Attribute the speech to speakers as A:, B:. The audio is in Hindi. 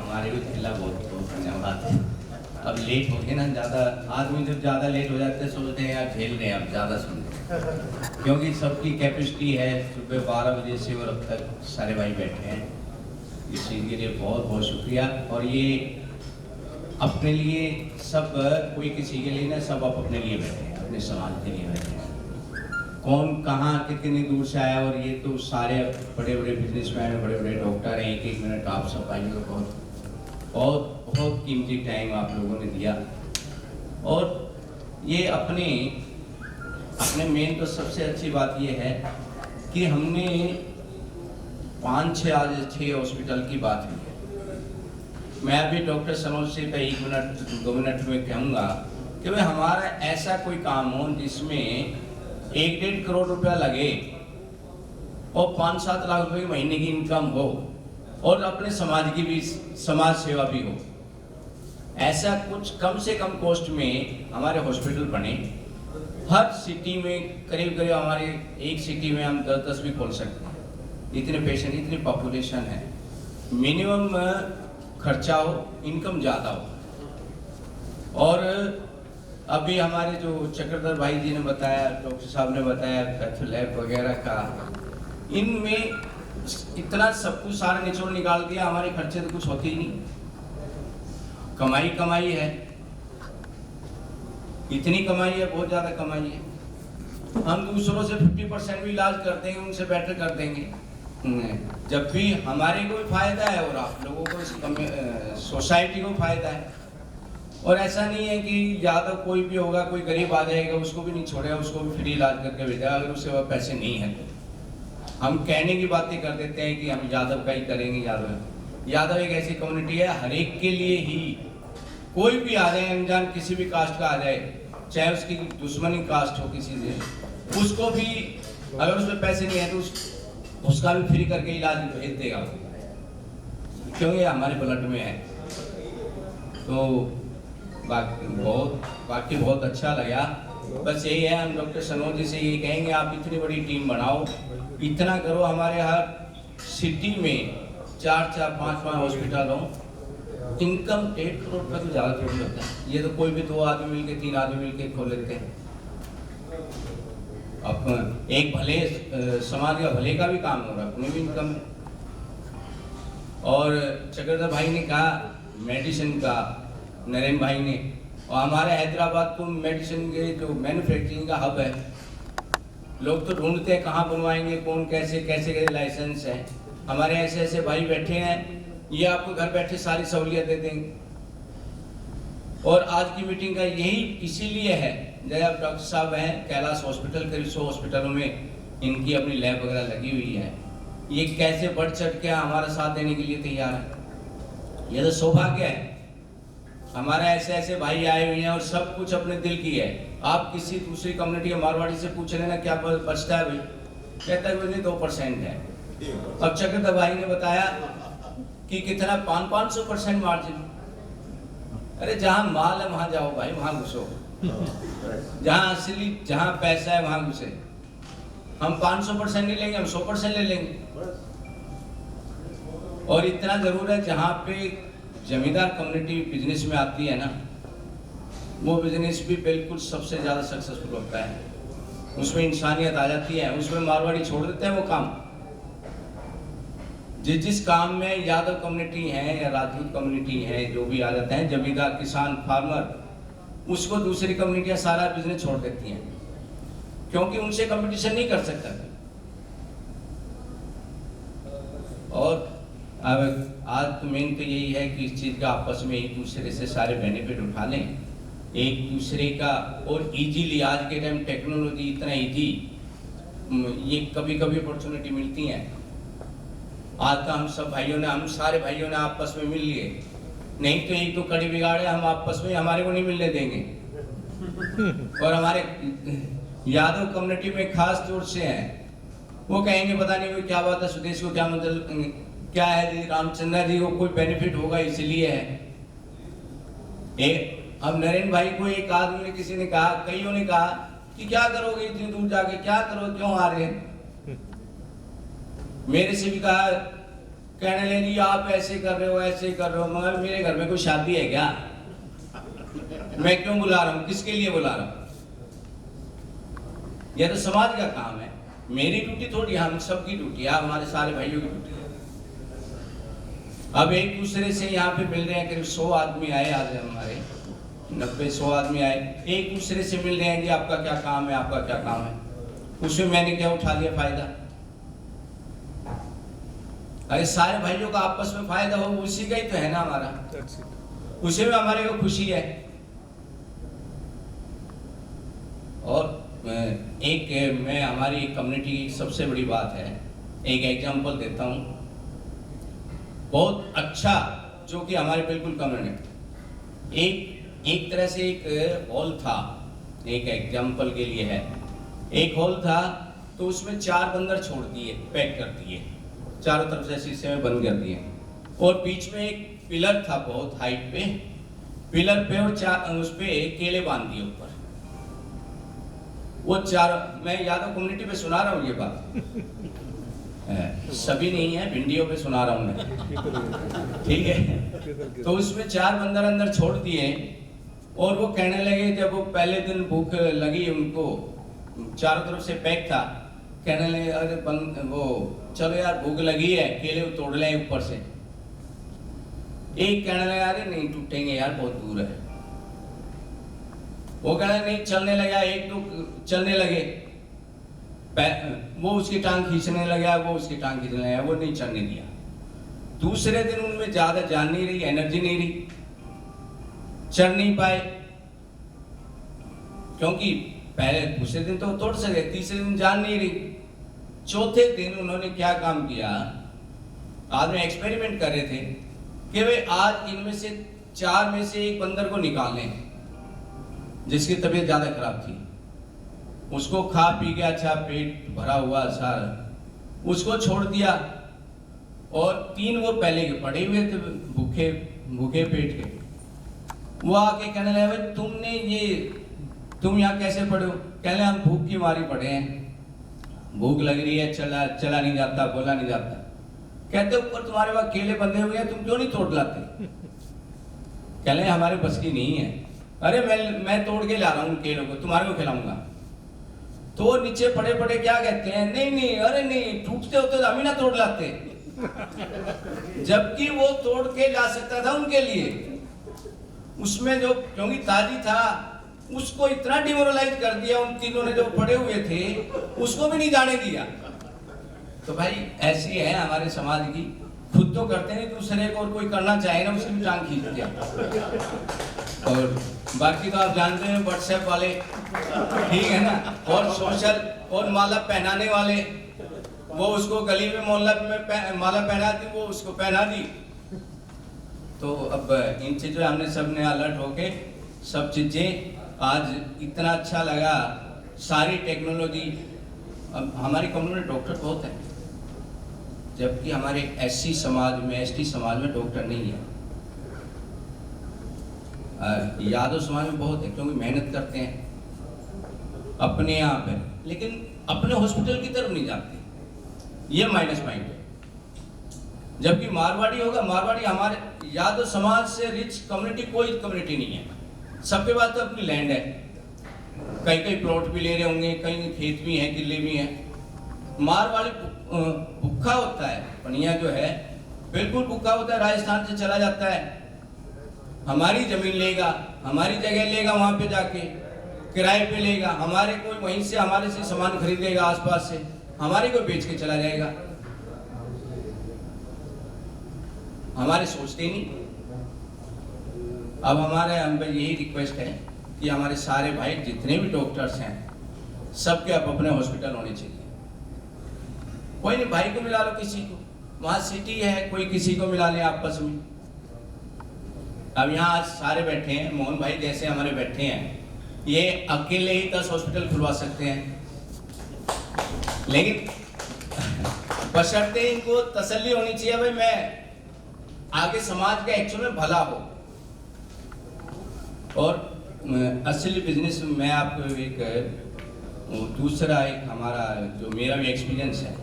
A: हमारे भी खिला बहुत बहुत धन्यवाद। अब लेट हो गए ना, ज़्यादा आदमी जब ज़्यादा लेट हो जाते हैं सोचते हैं यार झेल रहे हैं, अब ज़्यादा सुन रहे हैं, क्योंकि सबकी कैपेसिटी है सुबह 12 बजे से और अब तक सारे भाई बैठे हैं। इस चीज़ के लिए बहुत बहुत शुक्रिया। और ये अपने लिए सब, कोई किसी के लिए ना, सब आप अपने लिए बैठे हैं, अपने समाज के लिए बैठे हैं। कौन कहाँ कितनी दूर से आया, और ये तो सारे बड़े बड़े बिजनेसमैन हैं, बड़े बड़े डॉक्टर हैं। एक एक मिनट आप सब भाइयों को बहुत बहुत बहुत कीमती टाइम आप लोगों ने दिया। और ये अपने मेन तो सबसे अच्छी बात ये है कि हमने 5-6 आज 6 हॉस्पिटल की बात हुई है। मैं अभी डॉक्टर सनोज से 1 मिनट 2 मिनट में कहूँगा कि भाई हमारा ऐसा कोई काम हो जिसमें 1-1.5 करोड़ रुपया लगे और 5-7 लाख रुपए की महीने की इनकम हो और अपने समाज की भी समाज सेवा भी हो। ऐसा कुछ कम से कम कॉस्ट में हमारे हॉस्पिटल बने। हर सिटी में करीब करीब हमारे एक सिटी में हम 10-10 भी खोल सकते हैं। इतने पेशेंट, इतनी पॉपुलेशन है, मिनिमम खर्चा हो, इनकम ज़्यादा हो। और अभी हमारे जो चक्रधर भाई जी ने बताया, डॉक्टर साहब ने बताया पैथ लैब वगैरह का, इनमें इतना सब कुछ सारा निचोड़ निकाल दिया। हमारे खर्चे तो कुछ होते ही नहीं, कमाई कमाई है, इतनी कमाई है, बहुत ज़्यादा कमाई है। हम दूसरों से 50% भी इलाज कर देंगे, उनसे बेटर कर देंगे, जब भी हमारे को भी फायदा है और आप लोगों को, सोसाइटी को फायदा है। और ऐसा नहीं है कि ज़्यादा कोई भी होगा, कोई गरीब आ जाएगा उसको भी नहीं छोड़ेगा, उसको भी फ्री इलाज करके भेजा, अगर उसके पास पैसे नहीं है तो। हम कहने की बातें कर देते हैं कि हम यादव का ही करेंगे। यादव एक ऐसी कम्युनिटी है, हर एक के लिए ही, कोई भी आ जाए, अनजान किसी भी कास्ट का आ जाए, चाहे उसकी दुश्मनी कास्ट हो किसी से, उसको भी अगर उसमें पैसे नहीं है तो उसका भी फ्री करके इलाज भेज देगा, क्योंकि हमारे ब्लड में है। तो बाकी बहुत अच्छा लगा। बस यही है, हम डॉक्टर सनोज जी से यही कहेंगे, आप इतनी बड़ी टीम बनाओ, इतना करो, हमारे हर सिटी में 4-4 5-5 हॉस्पिटल हो, इनकम 1.5 करोड़ रुपये तो ज़्यादा थोड़ी होता है। ये तो कोई भी 2 आदमी मिलके 3 आदमी मिलके खोल लेते हैं। अब एक भले समाज का भले का भी काम हो रहा है, अपनी भी इनकम है। और चक्रधर भाई ने कहा मेडिसिन का, नरेंद्र भाई ने, और हमारे हैदराबाद को मेडिसिन के जो मैन्युफैक्चरिंग का हब है, लोग तो ढूंढते हैं कहाँ बनवाएंगे, कौन कैसे कैसे लाइसेंस है। हमारे ऐसे ऐसे भाई बैठे हैं, ये आपको घर बैठे सारी सहूलियत दे देंगे। और आज की मीटिंग का यही इसीलिए है, जब डॉक्टर साहब हैं कैलाश हॉस्पिटल, करीब 100 हॉस्पिटलों में इनकी अपनी लैब वगैरह लगी हुई है। ये कैसे बढ़ चढ़ के हमारा साथ देने के लिए तैयार है। ये तो सौभाग्य है, हमारे ऐसे ऐसे भाई आए हुए हैं और सब कुछ अपने दिल की है। आप किसी दूसरी कम्युनिटी के मारवाड़ी से पूछ लेना क्या बचता है भाई, कहता है 2% है। अब चक्रधर भाई ने बताया कि कितना 500% मार्जिन। अरे जहां माल है वहां जाओ भाई, वहां घुसो, जहां असली, जहां पैसा है वहां घुसे। हम 500% नहीं लेंगे, हम 100% ले लेंगे। और इतना जरूर है, जहां पे जमींदार कम्युनिटी बिजनेस में आती है ना, वो बिजनेस भी बिल्कुल सबसे ज़्यादा सक्सेसफुल होता है। उसमें इंसानियत आ जाती है, उसमें मारवाड़ी छोड़ देते हैं वो काम। जिस काम में यादव कम्युनिटी है या राजपूत कम्युनिटी है, जो भी आ जाते हैं, जमींदार, किसान, फार्मर, उसको दूसरी कम्युनिटियां सारा बिजनेस छोड़ देती हैं, क्योंकि उनसे कंपटीशन नहीं कर सकता। और अब आज तो मेन तो यही है कि इस चीज़ का आपस में एक दूसरे से सारे बेनिफिट उठा लें, एक दूसरे का। और इजीली आज के टाइम टेक्नोलॉजी इतना इजी, ये कभी कभी अपॉर्चुनिटी मिलती हैं। आज तो हम सब भाइयों ने, हम सारे भाइयों ने आपस में मिल लिए, नहीं तो एक तो कड़ी बिगाड़े हम आपस में, हमारे को नहीं मिलने देंगे। और हमारे यादव कम्युनिटी में खास तौर से हैं, वो कहेंगे पता नहीं क्या बात है, सुदेश को क्या मतलब क्या है जी, रामचंद्र जी को कोई बेनिफिट होगा इसलिए है। अब नरेंद्र भाई को एक आदमी ने, किसी ने कहा, कईयों ने कहा कि क्या करोगे इतनी दूर जाके, क्या करो, क्यों आ रहे हैं। मेरे से भी कहा कहने लगे जी आप ऐसे कर रहे हो, ऐसे कर रहे हो। मगर मेरे घर में कोई शादी है क्या? मैं क्यों बुला रहा हूँ, किसके लिए बुला रहा हूँ? यह तो समाज का काम है, मेरी ड्यूटी थोड़ी, हम सबकी ड्यूटी है, हमारे सारे भाइयों की ड्यूटी है। अब एक दूसरे से यहाँ पे मिल रहे हैं, करीब 100 आदमी आए आज हमारे, 90-100 आदमी आए, एक दूसरे से मिल रहे हैं कि आपका क्या काम है, आपका क्या काम है। उसमें मैंने क्या उठा लिया फायदा? अरे सारे भाइयों का आपस में फायदा हो, उसी का ही तो है ना हमारा, उसी में हमारे को खुशी है। और एक मैं हमारी कम्युनिटी की सबसे बड़ी बात है, एक एग्जांपल देता हूँ बहुत अच्छा, जो कि हमारे बिल्कुल कॉमन है। एक तरह से एक हॉल था, एक एग्जांपल के लिए है, एक हॉल था तो उसमें 4 बंदर छोड़ दिए, पैक कर दिए, चारों तरफ से शीशे में बंद कर दिए, और बीच में एक पिलर था बहुत हाइट पे, पिलर पे और उस पे केले बांध दिए ऊपर। वो 4, मैं यादव कम्युनिटी पे सुना रहा हूँ ये बात, सभी नहीं है, भिंडियों पे सुना रहा हूँ मैं, ठीक है। तो उसमें 4 बंदर अंदर छोड़ दिए, और वो कहने लगे, जब वो पहले दिन भूख लगी उनको, चारों तरफ से पैक था, कहने लगे अरे वो चलो यार भूख लगी है, केले तोड़ लें ऊपर से। एक कहने लगा अरे नहीं टूटेंगे यार, बहुत दूर है। वो कहने नहीं, चलने लगा, एक दो चलने लगे, वो उसकी टांग खींचने लगा, वो उसकी टांग खींचने लगा, वो नहीं चलने दिया। दूसरे दिन उनमें ज्यादा जान नहीं रही, एनर्जी नहीं रही, चढ़ नहीं पाए, क्योंकि पहले दूसरे दिन तो तोड़ सके, तीसरे दिन जान नहीं रही। चौथे दिन उन्होंने क्या काम किया, आज में एक्सपेरिमेंट कर रहे थे कि वे आज इनमें से 4 में से एक बंदर को निकाल लें जिसकी तबीयत ज्यादा खराब थी, उसको खा पी के अच्छा पेट भरा हुआ सारा, उसको छोड़ दिया, और 3 वो पहले के पड़े हुए थे भूखे पेट के। वो आके कहने लगे भाई तुम यहाँ कैसे पड़े हो? कहने हम भूख की मारी पड़े हैं, भूख लग रही है, चला नहीं जाता, बोला नहीं जाता। कहते ऊपर तुम्हारे वहां केले बंधे हुए हैं, तुम क्यों नहीं तोड़ लाते? कहने हमारे बस की नहीं है। अरे मैं तोड़ के ला रहा हूँ केलों को, तुम्हारे को खिलाऊंगा। तो नीचे पड़े पड़े क्या कहते हैं, नहीं अरे नहीं, टूटते होते तो हम ही ना तोड़ लाते। जबकि वो तोड़ के ला सकता था उनके लिए, उसमें जो क्योंकि ताजी था, उसको इतना डिमोरलाइज कर दिया उन तीनों ने जो पड़े हुए थे, उसको भी नहीं जाने दिया। तो भाई ऐसी है हमारे समाज की, खुद तो करते नहीं दूसरे को, और कोई करना चाहे ना उसकी भी टांग खींच दिया। और बाकी तो आप जानते हैं व्हाट्सएप वाले, ठीक है ना, और सोशल और माला पहनाने वाले, वो उसको गली में मोहल्ला में माला पहना दी, वो उसको पहना दी। तो अब इन चीजों हमने सबने अलर्ट होके सब चीजें, आज इतना अच्छा लगा, सारी टेक्नोलॉजी। अब हमारी कम्युनिटी में डॉक्टर बहुत है, जबकि हमारे एससी समाज में, एसटी समाज में डॉक्टर नहीं है। यादव समाज में बहुत है, क्योंकि मेहनत करते हैं अपने यहाँ पे, लेकिन अपने हॉस्पिटल की तरफ नहीं जाते, ये माइनस पॉइंट है। जबकि मारवाड़ी होगा, मारवाड़ी हमारे यादव समाज से रिच कम्युनिटी कोई कम्युनिटी नहीं है, सबके पास तो अपनी लैंड है, कई प्लॉट भी ले रहे होंगे, कहीं खेत भी हैं, किले भी हैं। मारवाड़ी भूखा होता है, पनिया जो है बिल्कुल भूखा होता है, राजस्थान से चला जाता है, हमारी जमीन लेगा, हमारी जगह लेगा, वहां पे जाके किराए पे लेगा, हमारे कोई वहीं से हमारे से सामान खरीदेगा, आसपास से हमारे को बेच के चला जाएगा। हमारे सोचते नहीं। अब हम पे यही रिक्वेस्ट है कि हमारे सारे भाई जितने भी डॉक्टर्स हैं, सबके अब अपने हॉस्पिटल होने चाहिए। कोई नहीं, भाई को मिला लो, किसी को, वहां सिटी है, कोई किसी को मिला ले आपस में। अब यहाँ आज सारे बैठे हैं, मोहन भाई जैसे हमारे बैठे हैं, ये अकेले ही 10 हॉस्पिटल खुलवा सकते हैं, लेकिन बशर्ते इनको तसल्ली होनी चाहिए भाई मैं आगे समाज का एक्चुअल में भला हो। और असली बिजनेस में मैं आपको एक दूसरा एक हमारा जो मेरा भी एक्सपीरियंस है,